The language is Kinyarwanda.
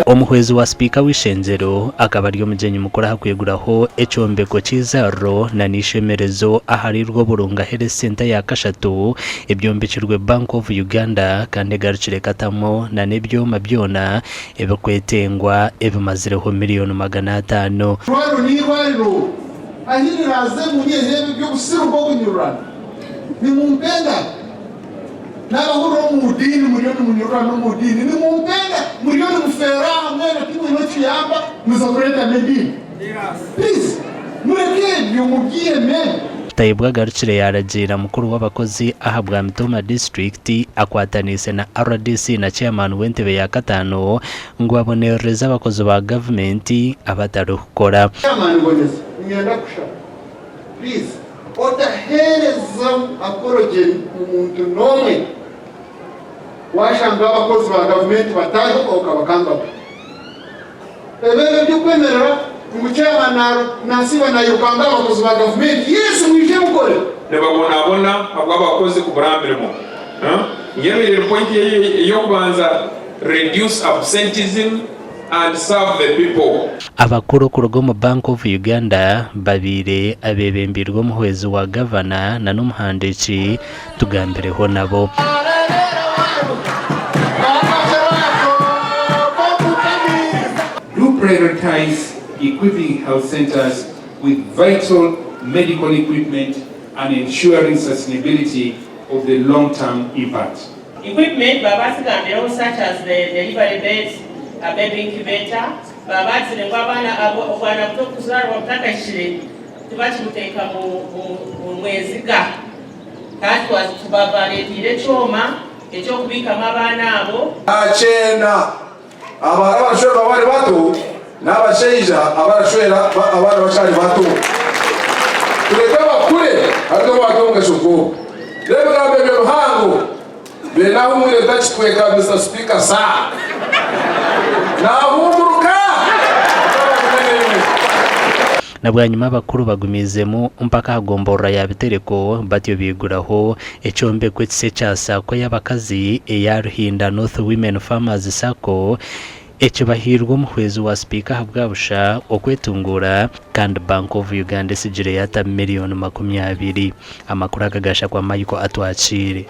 Omuhwezi wa spika w'ishenjero akaba ari omugenyi mukuru hakweguraho ekyombeko cy'izarro na nishemerezo aharirwo burunga Health Center ya Kashatu ebyombekirwe Bank of Uganda kandi garukire katamo na nebyoma byona ebikwetengwa ebimazireho miliyoni 500. Rwaro ni rwaro ahiri raze muri ehebe byo gusiru bwo kunyurana ni mumpenda n'abahuro mu dini miliyoni munyurana no mu dini ni mumpenda miliyoni mufera hamwe na timu inochi yamba muzokureta medini please mureke byo mugiye men Tayibwa garukire yaragira mukuru w'abakozi ahabwa Mtoma District akwatanise na RDC na chairman w'entebe ya katano ngo abonereza abakozi ba government abatari gukora. Chairman boneza nyanda kusha please otahereza apology umuntu nomwe washanga abakozi ba government bataho okabakanga ebere byo kwemerera umuchairman nasiba na yukanga abakozi ba government yes mwije mukore nebabona abakozi ku burambiremo yero point yo kubanza reduce absenteeism and serve the people. Abakuru ku rugo mu Bank of Uganda babire abebembirwa muhwezi wa governor na n'umuhandiki tugambireho nabo. Do prioritize equipping health centers with vital medical equipment and ensuring sustainability of the long-term impact. Equipment babasigambireho such as the delivery beds, a baby incubator, babazire ngwabana abana buto kuzarwa mutakashire tubakimuteka mu mweziga kandi tubabaretire cyoma ecyo kubikamo abana abo achena abashora bari bato n'abasheija abashora abana bashari bato tureka bakure ariko batonga shuko rebe nabebe ruhango benaho mwire tachitweka Mr. Speaker sa na bwa nyuma bakuru bagumizemo mpaka hagombora ya bitereko batyo biguraho ecombeko kise cyasa ko y'abakazi ya Ruhinda North Women Farmers Sacco ecyo bahirwa muhwezi wa speaker habwabusha okwetungura kandi Bank of Uganda sigire yata miliyoni 20. Amakuru akagasha kwa Mayiko atwacire.